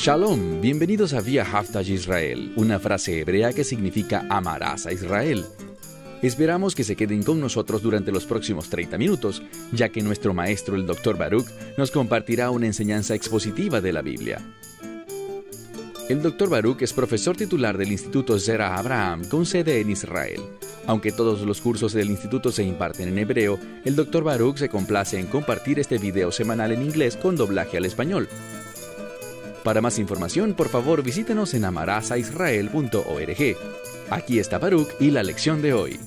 Shalom, bienvenidos a Via Haftaj Israel, una frase hebrea que significa amarás a Israel. Esperamos que se queden con nosotros durante los próximos 30 minutos, ya que nuestro maestro, el Dr. Baruch, nos compartirá una enseñanza expositiva de la Biblia. El Dr. Baruch es profesor titular del Instituto Zera Abraham, con sede en Israel. Aunque todos los cursos del instituto se imparten en hebreo, el Dr. Baruch se complace en compartir este video semanal en inglés con doblaje al español. Para más información, por favor, visítenos en amarasaisrael.org. Aquí está Baruch y la lección de hoy.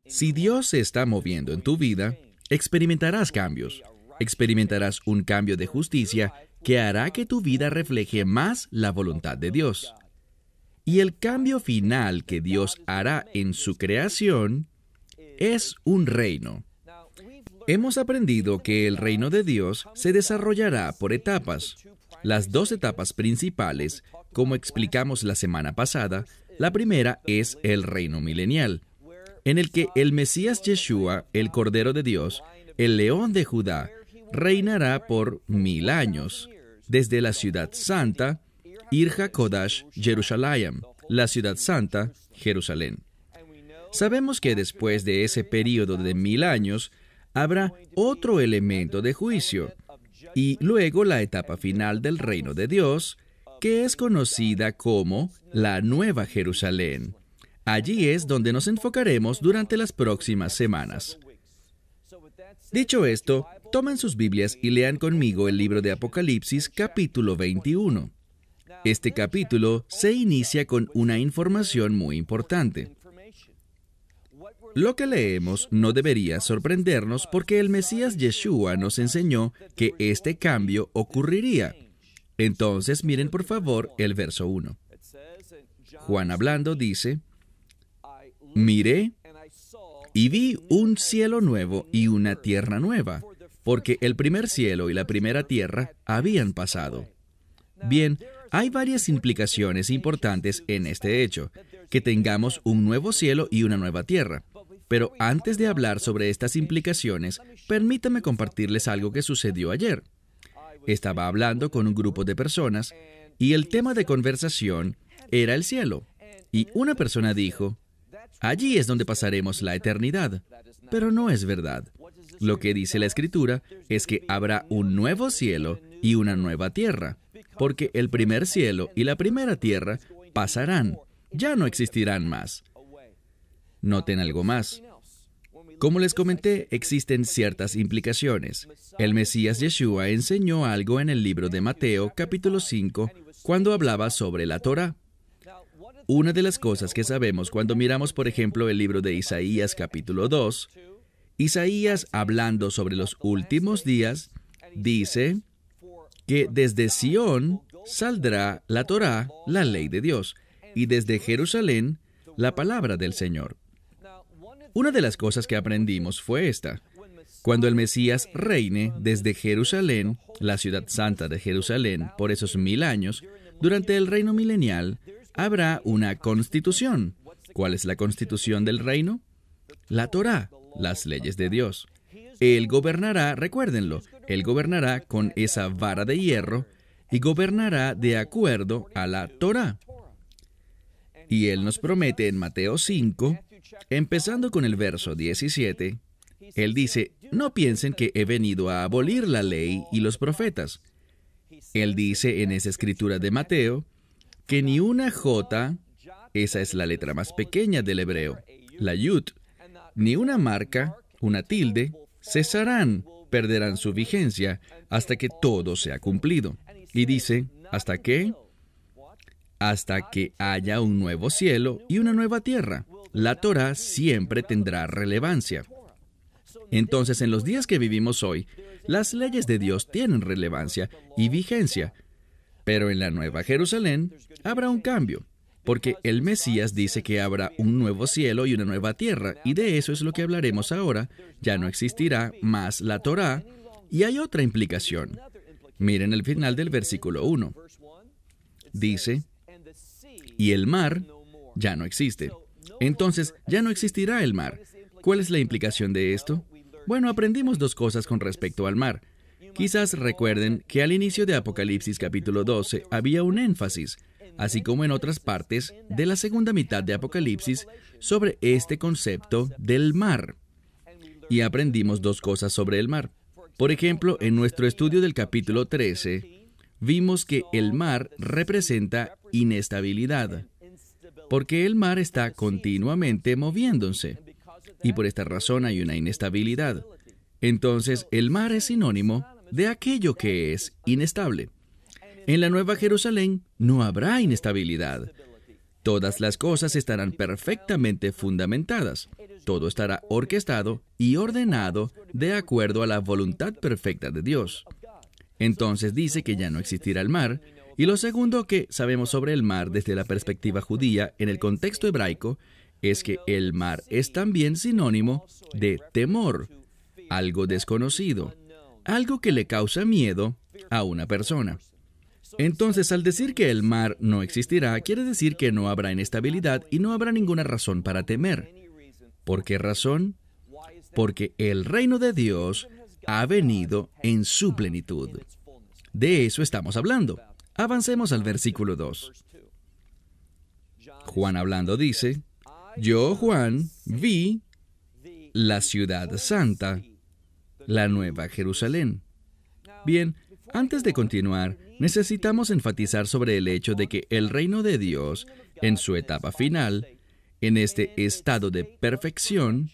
Si Dios se está moviendo en tu vida, experimentarás cambios. Experimentarás un cambio de justicia que hará que tu vida refleje más la voluntad de Dios. Y el cambio final que Dios hará en su creación es un reino. Hemos aprendido que el reino de Dios se desarrollará por etapas. Las dos etapas principales, como explicamos la semana pasada, la primera es el reino milenial, en el que el Mesías Yeshua, el Cordero de Dios, el León de Judá, reinará por 1000 años, desde la ciudad santa, Ir HaKodash, Jerusalén, la ciudad santa, Jerusalén. Sabemos que después de ese período de 1000 años, habrá otro elemento de juicio, y luego la etapa final del reino de Dios, que es conocida como la Nueva Jerusalén. Allí es donde nos enfocaremos durante las próximas semanas. Dicho esto, tomen sus Biblias y lean conmigo el libro de Apocalipsis, capítulo 21. Este capítulo se inicia con una información muy importante. Lo que leemos no debería sorprendernos porque el Mesías Yeshua nos enseñó que este cambio ocurriría. Entonces, miren por favor el verso 1. Juan hablando dice, «Miré y vi un cielo nuevo y una tierra nueva, porque el primer cielo y la primera tierra habían pasado». Bien, hay varias implicaciones importantes en este hecho, que tengamos un nuevo cielo y una nueva tierra. Pero antes de hablar sobre estas implicaciones, permítame compartirles algo que sucedió ayer. Estaba hablando con un grupo de personas y el tema de conversación era el cielo. Y una persona dijo, «Allí es donde pasaremos la eternidad». Pero no es verdad. Lo que dice la Escritura es que habrá un nuevo cielo y una nueva tierra, porque el primer cielo y la primera tierra pasarán, ya no existirán más. Noten algo más. Como les comenté, existen ciertas implicaciones. El Mesías Yeshua enseñó algo en el libro de Mateo, capítulo 5, cuando hablaba sobre la Torá. Una de las cosas que sabemos cuando miramos, por ejemplo, el libro de Isaías, capítulo 2, Isaías, hablando sobre los últimos días, dice que desde Sión saldrá la Torá, la ley de Dios, y desde Jerusalén, la palabra del Señor. Una de las cosas que aprendimos fue esta. Cuando el Mesías reine desde Jerusalén, la ciudad santa de Jerusalén, por esos 1000 años, durante el reino milenial, habrá una constitución. ¿Cuál es la constitución del reino? La Torá, las leyes de Dios. Él gobernará, recuérdenlo, Él gobernará con esa vara de hierro y gobernará de acuerdo a la Torá. Y Él nos promete en Mateo 5, empezando con el verso 17, Él dice, «No piensen que he venido a abolir la ley y los profetas». Él dice en esa escritura de Mateo que ni una jota, esa es la letra más pequeña del hebreo, la yud, ni una marca, una tilde, cesarán, perderán su vigencia hasta que todo sea cumplido. Y dice, ¿hasta qué? Hasta que haya un nuevo cielo y una nueva tierra. La Torá siempre tendrá relevancia. Entonces, en los días que vivimos hoy, las leyes de Dios tienen relevancia y vigencia. Pero en la Nueva Jerusalén habrá un cambio, porque el Mesías dice que habrá un nuevo cielo y una nueva tierra, y de eso es lo que hablaremos ahora. Ya no existirá más la Torá, y hay otra implicación. Miren el final del versículo 1. Dice, «Y el mar ya no existe». Entonces, ya no existirá el mar. ¿Cuál es la implicación de esto? Bueno, aprendimos dos cosas con respecto al mar. Quizás recuerden que al inicio de Apocalipsis capítulo 12 había un énfasis, así como en otras partes de la segunda mitad de Apocalipsis, sobre este concepto del mar. Y aprendimos dos cosas sobre el mar. Por ejemplo, en nuestro estudio del capítulo 13, vimos que el mar representa inestabilidad, porque el mar está continuamente moviéndose, y por esta razón hay una inestabilidad. Entonces, el mar es sinónimo de aquello que es inestable. En la Nueva Jerusalén no habrá inestabilidad. Todas las cosas estarán perfectamente fundamentadas. Todo estará orquestado y ordenado de acuerdo a la voluntad perfecta de Dios. Entonces dice que ya no existirá el mar. Y lo segundo que sabemos sobre el mar desde la perspectiva judía en el contexto hebraico es que el mar es también sinónimo de temor, algo desconocido, algo que le causa miedo a una persona. Entonces, al decir que el mar no existirá, quiere decir que no habrá inestabilidad y no habrá ninguna razón para temer. ¿Por qué razón? Porque el reino de Dios ha venido en su plenitud. De eso estamos hablando. Avancemos al versículo 2. Juan hablando dice, yo, Juan, vi la ciudad santa, la Nueva Jerusalén. Bien, antes de continuar, necesitamos enfatizar sobre el hecho de que el reino de Dios, en su etapa final, en este estado de perfección,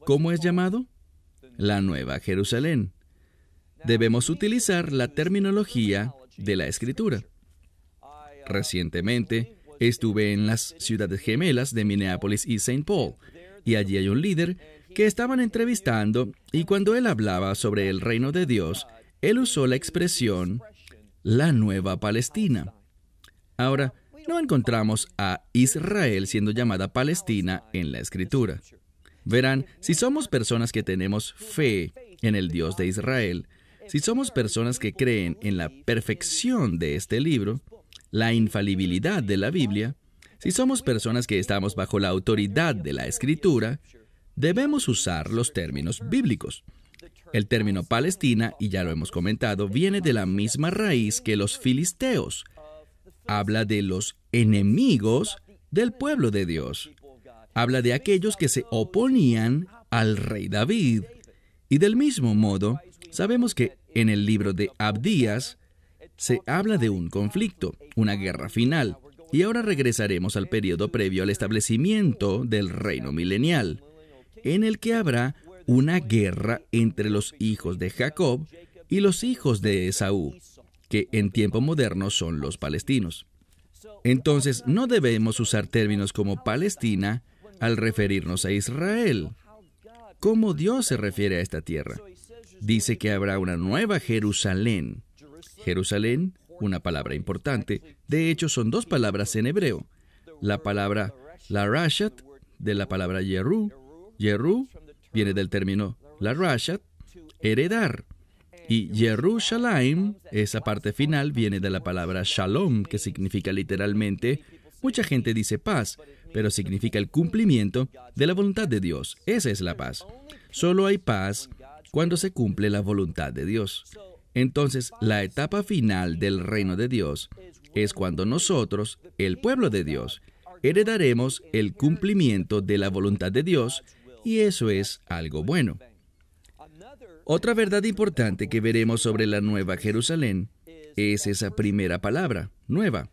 ¿cómo es llamado? La Nueva Jerusalén. Debemos utilizar la terminología de la Escritura. Recientemente, estuve en las ciudades gemelas de Minneapolis y St. Paul, y allí hay un líder que estaban entrevistando, y cuando él hablaba sobre el reino de Dios, él usó la expresión la Nueva Palestina. Ahora, no encontramos a Israel siendo llamada Palestina en la Escritura. Verán, si somos personas que tenemos fe en el Dios de Israel, si somos personas que creen en la perfección de este libro, la infalibilidad de la Biblia, si somos personas que estamos bajo la autoridad de la Escritura, debemos usar los términos bíblicos. El término Palestina, y ya lo hemos comentado, viene de la misma raíz que los filisteos. Habla de los enemigos del pueblo de Dios. Habla de aquellos que se oponían al rey David. Y del mismo modo, sabemos que en el libro de Abdías se habla de un conflicto, una guerra final. Y ahora regresaremos al periodo previo al establecimiento del reino milenial, en el que habrá una guerra entre los hijos de Jacob y los hijos de Esaú, que en tiempo moderno son los palestinos. Entonces, no debemos usar términos como Palestina al referirnos a Israel. ¿Cómo Dios se refiere a esta tierra? Dice que habrá una nueva Jerusalén. Jerusalén, una palabra importante. De hecho, son dos palabras en hebreo. La palabra Larashat, de la palabra Yeru. Yeru viene del término Larashat, heredar. Y Yerushalayim, esa parte final, viene de la palabra Shalom, que significa literalmente, mucha gente dice paz, pero significa el cumplimiento de la voluntad de Dios. Esa es la paz. Solo hay paz cuando se cumple la voluntad de Dios. Entonces, la etapa final del reino de Dios es cuando nosotros, el pueblo de Dios, heredaremos el cumplimiento de la voluntad de Dios, y eso es algo bueno. Otra verdad importante que veremos sobre la Nueva Jerusalén es esa primera palabra, nueva.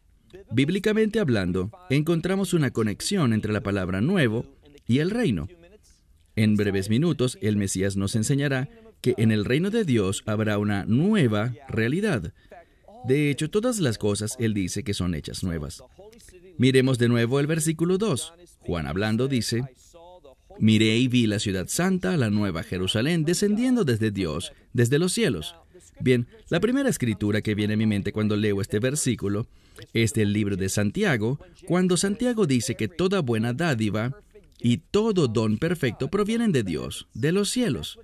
Bíblicamente hablando, encontramos una conexión entre la palabra nuevo y el reino. En breves minutos, el Mesías nos enseñará que en el reino de Dios habrá una nueva realidad. De hecho, todas las cosas Él dice que son hechas nuevas. Miremos de nuevo el versículo 2. Juan hablando dice, miré y vi la ciudad santa, la Nueva Jerusalén, descendiendo desde Dios, desde los cielos. Bien, la primera escritura que viene a mi mente cuando leo este versículo es del libro de Santiago, cuando Santiago dice que toda buena dádiva y todo don perfecto provienen de Dios, de los cielos.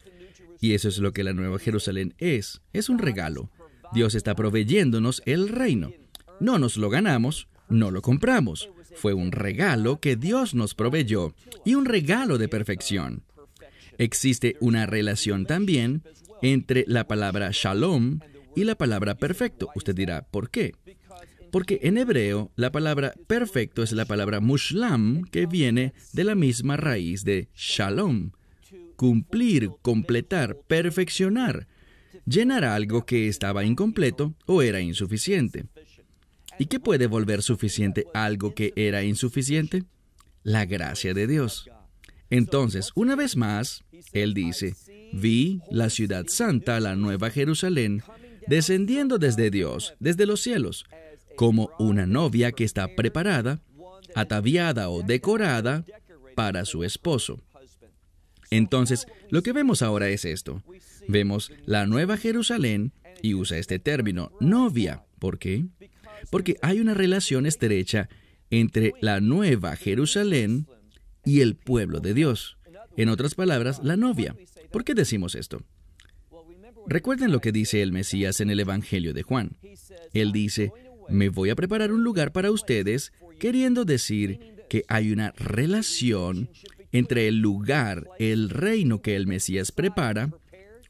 Y eso es lo que la Nueva Jerusalén es un regalo. Dios está proveyéndonos el reino. No nos lo ganamos, no lo compramos. Fue un regalo que Dios nos proveyó y un regalo de perfección. Existe una relación también entre la palabra shalom y la palabra perfecto. Usted dirá, ¿por qué? Porque en hebreo la palabra perfecto es la palabra mushlam, que viene de la misma raíz de shalom. Cumplir, completar, perfeccionar, llenar algo que estaba incompleto o era insuficiente. ¿Y qué puede volver suficiente algo que era insuficiente? La gracia de Dios. Entonces, una vez más, Él dice, vi la ciudad santa, la nueva Jerusalén, descendiendo desde Dios, desde los cielos, como una novia que está preparada, ataviada o decorada para su esposo. Entonces, lo que vemos ahora es esto. Vemos la nueva Jerusalén y usa este término, novia. ¿Por qué? Porque hay una relación estrecha entre la nueva Jerusalén y el pueblo de Dios. En otras palabras, la novia. ¿Por qué decimos esto? Recuerden lo que dice el Mesías en el Evangelio de Juan. Él dice, me voy a preparar un lugar para ustedes, queriendo decir que hay una relación entre el lugar, el reino que el Mesías prepara,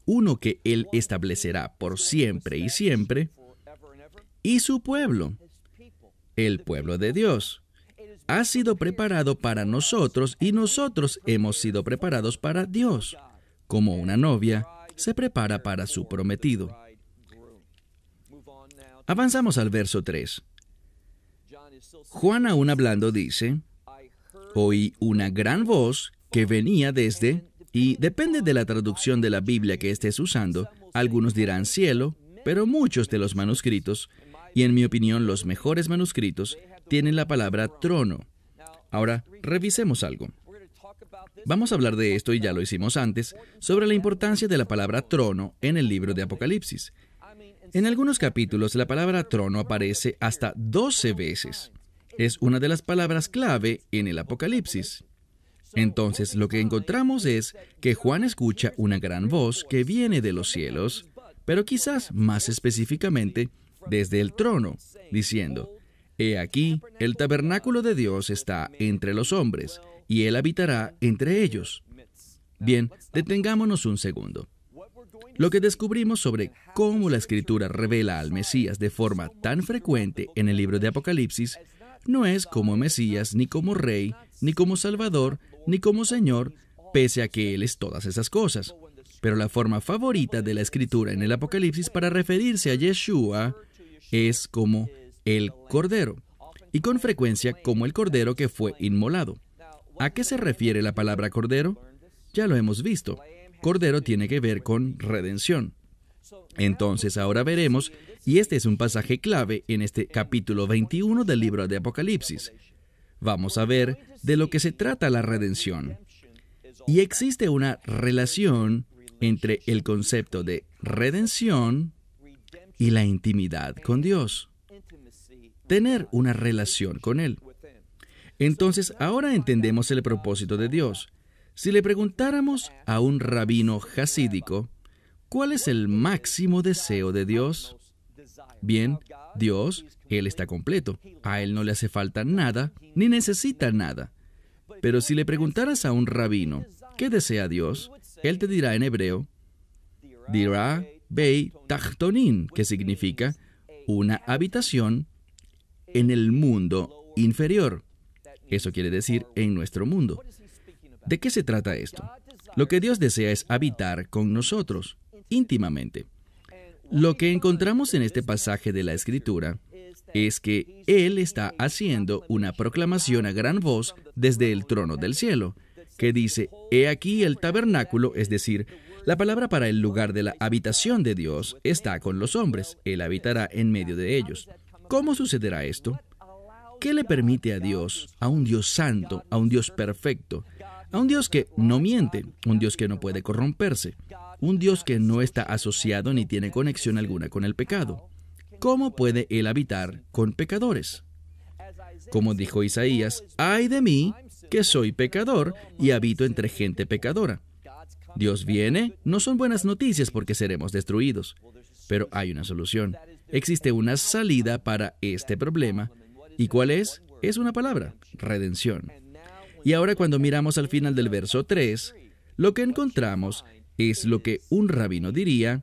uno que Él establecerá por siempre y siempre, y su pueblo, el pueblo de Dios. Ha sido preparado para nosotros y nosotros hemos sido preparados para Dios, como una novia se prepara para su prometido. Avanzamos al verso 3. Juan, aún hablando, dice, oí una gran voz que venía desde, y depende de la traducción de la Biblia que estés usando, algunos dirán cielo, pero muchos de los manuscritos, y en mi opinión los mejores manuscritos, tienen la palabra trono. Ahora, revisemos algo. Vamos a hablar de esto, y ya lo hicimos antes, sobre la importancia de la palabra trono en el libro de Apocalipsis. En algunos capítulos, la palabra trono aparece hasta 12 veces. Es una de las palabras clave en el Apocalipsis. Entonces, lo que encontramos es que Juan escucha una gran voz que viene de los cielos, pero quizás más específicamente desde el trono, diciendo, he aquí, el tabernáculo de Dios está entre los hombres, y Él habitará entre ellos. Bien, detengámonos un segundo. Lo que descubrimos sobre cómo la Escritura revela al Mesías de forma tan frecuente en el libro de Apocalipsis no es como Mesías, ni como Rey, ni como Salvador, ni como Señor, pese a que Él es todas esas cosas. Pero la forma favorita de la Escritura en el Apocalipsis para referirse a Yeshua es como el Cordero, y con frecuencia como el Cordero que fue inmolado. ¿A qué se refiere la palabra Cordero? Ya lo hemos visto. Cordero tiene que ver con redención. Entonces ahora veremos, y este es un pasaje clave en este capítulo 21 del libro de Apocalipsis. Vamos a ver de lo que se trata la redención. Y existe una relación entre el concepto de redención y la intimidad con Dios. Tener una relación con Él. Entonces, ahora entendemos el propósito de Dios. Si le preguntáramos a un rabino jasídico, ¿cuál es el máximo deseo de Dios? Bien, Dios, Él está completo. A Él no le hace falta nada, ni necesita nada. Pero si le preguntaras a un rabino, ¿qué desea Dios? Él te dirá en hebreo, dirá Beit Tachtonin, que significa una habitación en el mundo inferior. Eso quiere decir en nuestro mundo. ¿De qué se trata esto? Lo que Dios desea es habitar con nosotros, íntimamente. Lo que encontramos en este pasaje de la Escritura es que Él está haciendo una proclamación a gran voz desde el trono del cielo, que dice, he aquí el tabernáculo, es decir, la palabra para el lugar de la habitación de Dios está con los hombres, Él habitará en medio de ellos. ¿Cómo sucederá esto? ¿Qué le permite a Dios, a un Dios santo, a un Dios perfecto, a un Dios que no miente, un Dios que no puede corromperse, un Dios que no está asociado ni tiene conexión alguna con el pecado? ¿Cómo puede Él habitar con pecadores? Como dijo Isaías, ¡ay de mí, que soy pecador y habito entre gente pecadora! Dios viene, no son buenas noticias porque seremos destruidos, pero hay una solución. Existe una salida para este problema. ¿Y cuál es? Es una palabra, redención. Y ahora cuando miramos al final del verso 3, lo que encontramos es lo que un rabino diría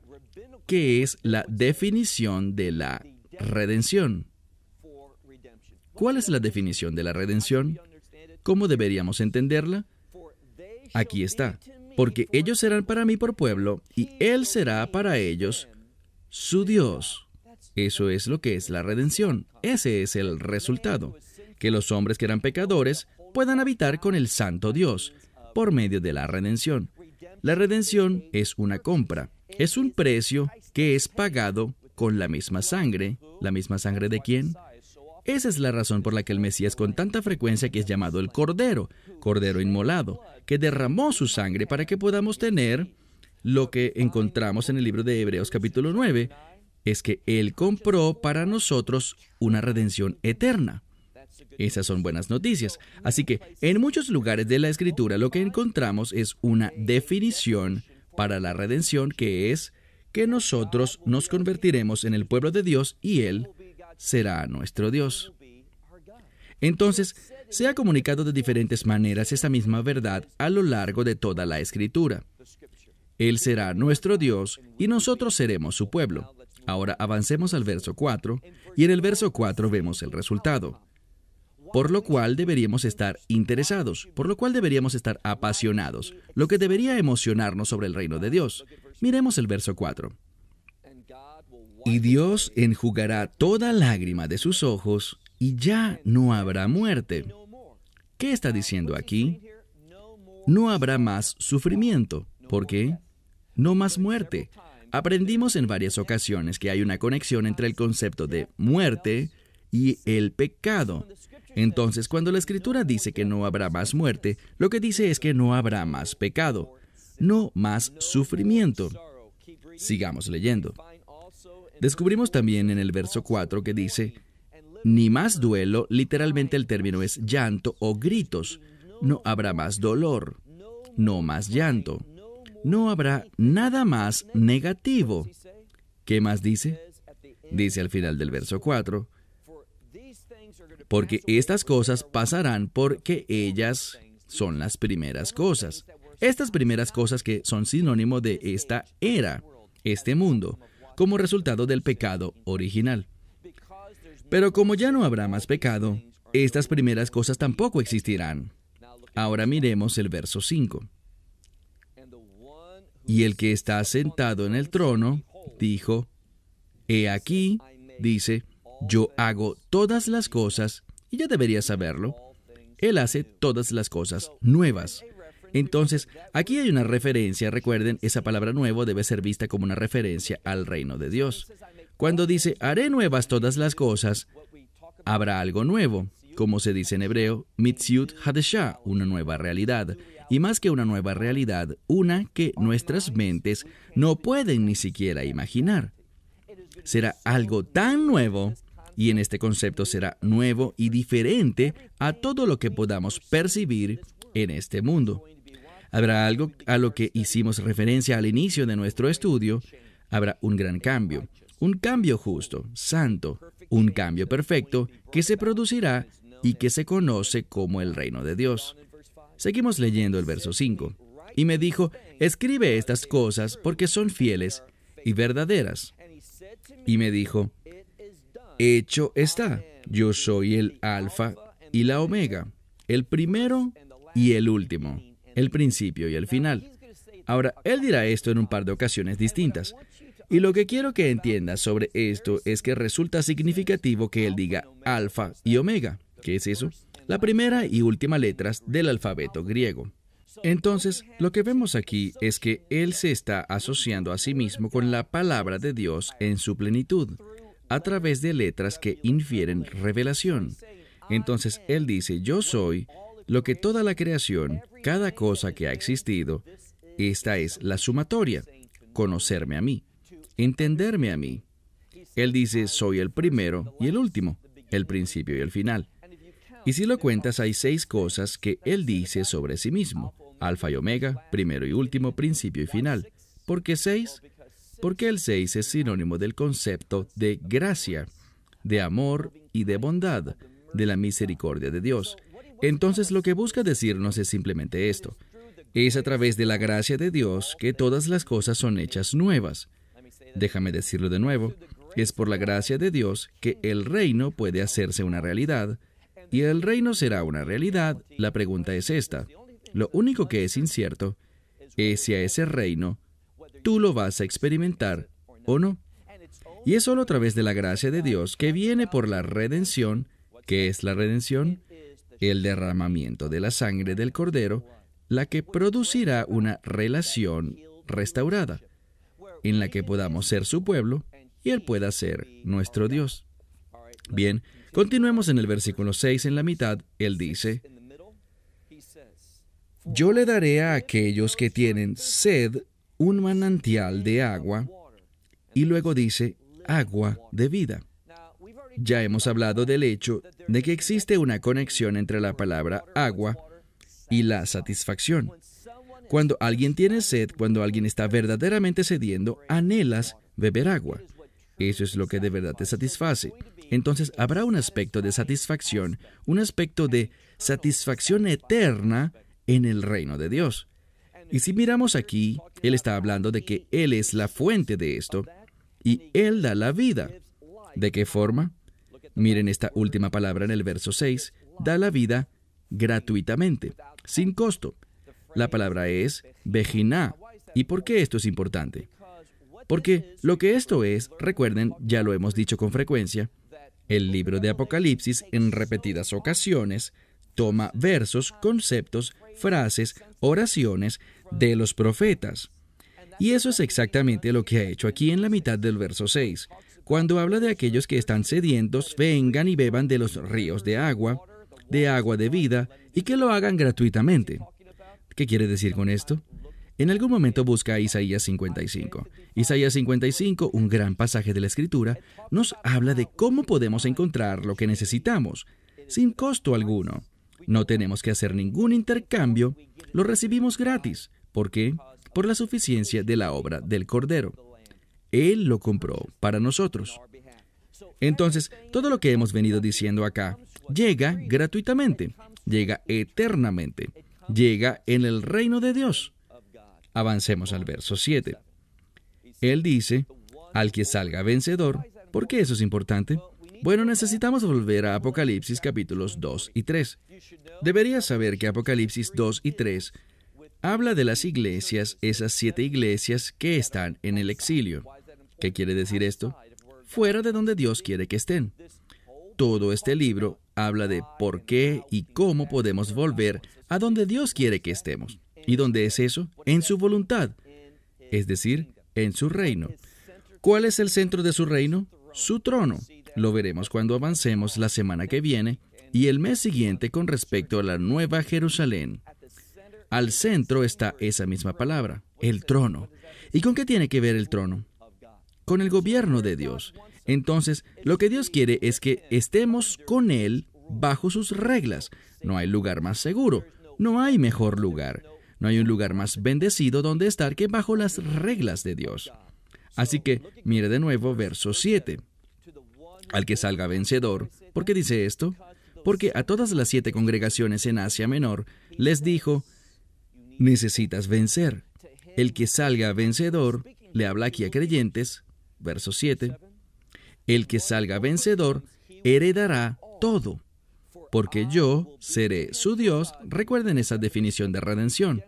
que es la definición de la redención. ¿Cuál es la definición de la redención? ¿Cómo deberíamos entenderla? Aquí está. Porque ellos serán para mí por pueblo, y Él será para ellos su Dios. Eso es lo que es la redención. Ese es el resultado. Que los hombres que eran pecadores puedan habitar con el Santo Dios por medio de la redención. La redención es una compra. Es un precio que es pagado con la misma sangre. ¿La misma sangre de quién? Esa es la razón por la que el Mesías con tanta frecuencia que es llamado el Cordero, Cordero inmolado, que derramó su sangre para que podamos tener lo que encontramos en el libro de Hebreos capítulo 9, es que Él compró para nosotros una redención eterna. Esas son buenas noticias. Así que en muchos lugares de la Escritura lo que encontramos es una definición para la redención, que es que nosotros nos convertiremos en el pueblo de Dios y Él será nuestro Dios. Entonces, se ha comunicado de diferentes maneras esa misma verdad a lo largo de toda la Escritura. Él será nuestro Dios y nosotros seremos su pueblo. Ahora avancemos al verso 4, y en el verso 4 vemos el resultado. Por lo cual deberíamos estar interesados, por lo cual deberíamos estar apasionados, lo que debería emocionarnos sobre el reino de Dios. Miremos el verso 4. Y Dios enjugará toda lágrima de sus ojos, y ya no habrá muerte. ¿Qué está diciendo aquí? No habrá más sufrimiento. ¿Por qué? No más muerte. Aprendimos en varias ocasiones que hay una conexión entre el concepto de muerte y el pecado. Entonces, cuando la Escritura dice que no habrá más muerte, lo que dice es que no habrá más pecado, no más sufrimiento. Sigamos leyendo. Descubrimos también en el verso 4 que dice, ni más duelo, literalmente el término es llanto o gritos. No habrá más dolor, no más llanto. No habrá nada más negativo. ¿Qué más dice? Dice al final del verso 4, porque estas cosas pasarán porque ellas son las primeras cosas. Estas primeras cosas que son sinónimo de esta era, este mundo, como resultado del pecado original. Pero como ya no habrá más pecado, estas primeras cosas tampoco existirán. Ahora miremos el verso 5. Y el que está sentado en el trono dijo, he aquí, dice, yo hago todas las cosas, y ya deberías saberlo, Él hace todas las cosas nuevas. Entonces, aquí hay una referencia, recuerden, esa palabra nuevo debe ser vista como una referencia al reino de Dios. Cuando dice, haré nuevas todas las cosas, habrá algo nuevo, como se dice en hebreo, mitziut hadeshah, una nueva realidad. Y más que una nueva realidad, una que nuestras mentes no pueden ni siquiera imaginar. Será algo tan nuevo, y en este concepto será nuevo y diferente a todo lo que podamos percibir en este mundo. Habrá algo a lo que hicimos referencia al inicio de nuestro estudio. Habrá un gran cambio, un cambio justo, santo, un cambio perfecto que se producirá y que se conoce como el reino de Dios. Seguimos leyendo el verso 5. Y me dijo, escribe estas cosas porque son fieles y verdaderas. Y me dijo, hecho está, yo soy el Alfa y la Omega, el primero y el último, el principio y el final. Ahora, él dirá esto en un par de ocasiones distintas. Y lo que quiero que entiendas sobre esto es que resulta significativo que él diga Alfa y Omega. ¿Qué es eso? La primera y última letras del alfabeto griego. Entonces, lo que vemos aquí es que él se está asociando a sí mismo con la palabra de Dios en su plenitud, a través de letras que infieren revelación. Entonces, él dice, yo soy lo que toda la creación, cada cosa que ha existido, esta es la sumatoria, conocerme a mí, entenderme a mí. Él dice, soy el primero y el último, el principio y el final. Y si lo cuentas, hay 6 cosas que él dice sobre sí mismo. Alfa y Omega, primero y último, principio y final. ¿Por qué 6? Porque el 6 es sinónimo del concepto de gracia, de amor y de bondad, de la misericordia de Dios. Entonces, lo que busca decirnos es simplemente esto. Es a través de la gracia de Dios que todas las cosas son hechas nuevas. Déjame decirlo de nuevo. Es por la gracia de Dios que el reino puede hacerse una realidad, y el reino será una realidad. La pregunta es esta. Lo único que es incierto es si a ese reino tú lo vas a experimentar o no. Y es solo a través de la gracia de Dios que viene por la redención. ¿Qué es la redención? El derramamiento de la sangre del Cordero, la que producirá una relación restaurada, en la que podamos ser su pueblo y Él pueda ser nuestro Dios. Bien, continuemos en el versículo 6, en la mitad. Él dice: yo le daré a aquellos que tienen sed un manantial de agua, y luego dice, agua de vida. Ya hemos hablado del hecho de que existe una conexión entre la palabra agua y la satisfacción. Cuando alguien tiene sed, cuando alguien está verdaderamente sediento, anhelas beber agua. Eso es lo que de verdad te satisface. Entonces habrá un aspecto de satisfacción, un aspecto de satisfacción eterna en el reino de Dios. Y si miramos aquí, Él está hablando de que Él es la fuente de esto, y Él da la vida. ¿De qué forma? Miren esta última palabra en el verso 6, da la vida gratuitamente, sin costo. La palabra es bejiná. ¿Y por qué esto es importante? Porque lo que esto es, recuerden, ya lo hemos dicho con frecuencia, el libro de Apocalipsis en repetidas ocasiones toma versos, conceptos, frases, oraciones de los profetas. Y eso es exactamente lo que ha hecho aquí en la mitad del verso 6, cuando habla de aquellos que están sedientos, vengan y beban de los ríos de agua de vida, y que lo hagan gratuitamente. ¿Qué quiere decir con esto? En algún momento busca Isaías 55. Isaías 55, un gran pasaje de la Escritura, nos habla de cómo podemos encontrar lo que necesitamos, sin costo alguno. No tenemos que hacer ningún intercambio, lo recibimos gratis. ¿Por qué? Por la suficiencia de la obra del Cordero. Él lo compró para nosotros. Entonces, todo lo que hemos venido diciendo acá llega gratuitamente, llega eternamente, llega en el reino de Dios. Avancemos al verso 7. Él dice, al que salga vencedor. ¿Por qué eso es importante? Bueno, necesitamos volver a Apocalipsis capítulos 2 y 3. Deberías saber que Apocalipsis 2 y 3 habla de las iglesias, esas 7 iglesias que están en el exilio. ¿Qué quiere decir esto? Fuera de donde Dios quiere que estén. Todo este libro habla de por qué y cómo podemos volver a donde Dios quiere que estemos. ¿Y dónde es eso? En su voluntad, es decir, en su reino. ¿Cuál es el centro de su reino? Su trono. Lo veremos cuando avancemos la semana que viene y el mes siguiente con respecto a la Nueva Jerusalén. Al centro está esa misma palabra, el trono. ¿Y con qué tiene que ver el trono? Con el gobierno de Dios. Entonces, lo que Dios quiere es que estemos con Él bajo sus reglas. No hay lugar más seguro, no hay mejor lugar. No hay un lugar más bendecido donde estar que bajo las reglas de Dios. Así que, mire de nuevo verso 7. Al que salga vencedor. ¿Por qué dice esto? Porque a todas las 7 congregaciones en Asia Menor les dijo, necesitas vencer. El que salga vencedor, le habla aquí a creyentes, verso 7. El que salga vencedor heredará todo, porque yo seré su Dios. Recuerden esa definición de redención.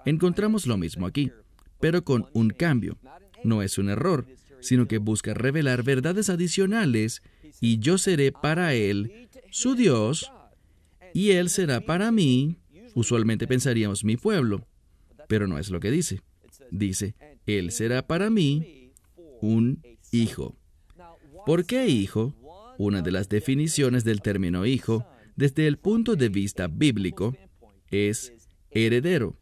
Encontramos lo mismo aquí, pero con un cambio. No es un error, sino que busca revelar verdades adicionales, y yo seré para él su Dios, y él será para mí, usualmente pensaríamos mi pueblo, pero no es lo que dice. Dice, él será para mí un hijo. ¿Por qué hijo? Una de las definiciones del término hijo, desde el punto de vista bíblico, es heredero.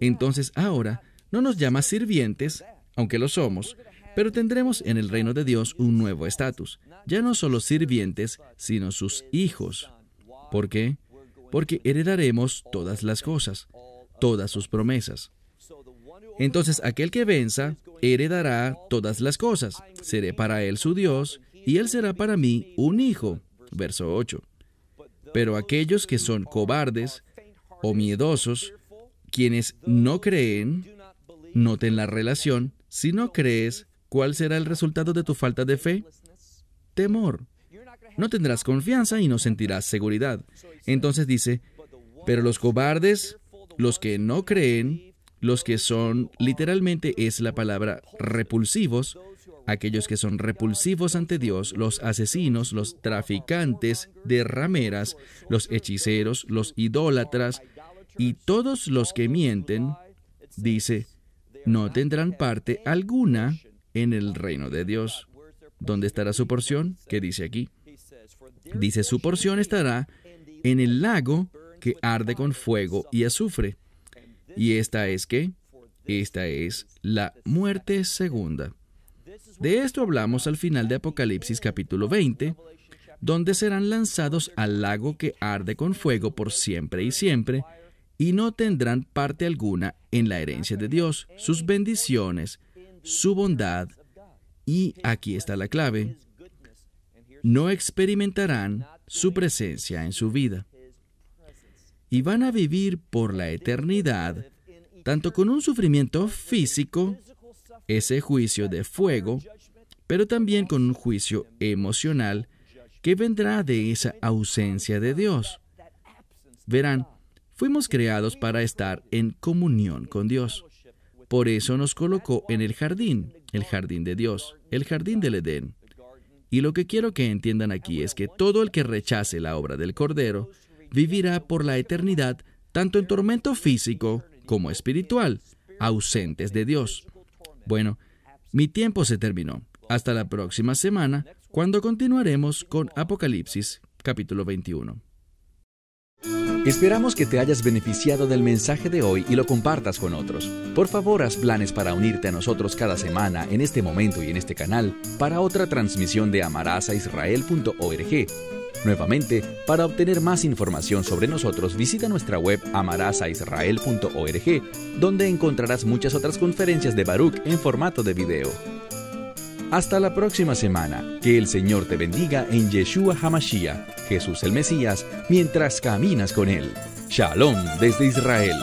Entonces ahora no nos llama sirvientes, aunque lo somos, pero tendremos en el reino de Dios un nuevo estatus. Ya no solo sirvientes, sino sus hijos. ¿Por qué? Porque heredaremos todas las cosas, todas sus promesas. Entonces aquel que venza heredará todas las cosas. Seré para él su Dios, y él será para mí un hijo. Verso 8. Pero aquellos que son cobardes o miedosos, quienes no creen, noten la relación. Si no crees, ¿cuál será el resultado de tu falta de fe? Temor. No tendrás confianza y no sentirás seguridad. Entonces dice, pero los cobardes, los que no creen, los que son, literalmente es la palabra repulsivos, aquellos que son repulsivos ante Dios, los asesinos, los traficantes de rameras, los hechiceros, los idólatras y todos los que mienten, dice, no tendrán parte alguna en el reino de Dios. ¿Dónde estará su porción? ¿Qué dice aquí? Dice, su porción estará en el lago que arde con fuego y azufre. ¿Y esta es qué? Esta es la muerte segunda. De esto hablamos al final de Apocalipsis capítulo 20, donde serán lanzados al lago que arde con fuego por siempre y siempre, y no tendrán parte alguna en la herencia de Dios, sus bendiciones, su bondad, y aquí está la clave, no experimentarán su presencia en su vida. Y van a vivir por la eternidad, tanto con un sufrimiento físico, ese juicio de fuego, pero también con un juicio emocional que vendrá de esa ausencia de Dios. Verán, fuimos creados para estar en comunión con Dios. Por eso nos colocó en el jardín de Dios, el jardín del Edén. Y lo que quiero que entiendan aquí es que todo el que rechace la obra del Cordero vivirá por la eternidad tanto en tormento físico como espiritual, ausentes de Dios. Bueno, mi tiempo se terminó. Hasta la próxima semana, cuando continuaremos con Apocalipsis, capítulo 21. Esperamos que te hayas beneficiado del mensaje de hoy y lo compartas con otros. Por favor, haz planes para unirte a nosotros cada semana en este momento y en este canal para otra transmisión de amarazaisrael.org. Nuevamente, para obtener más información sobre nosotros, visita nuestra web amarazaisrael.org, donde encontrarás muchas otras conferencias de Baruch en formato de video. Hasta la próxima semana. Que el Señor te bendiga en Yeshua HaMashiach, Jesús el Mesías, mientras caminas con Él. Shalom desde Israel.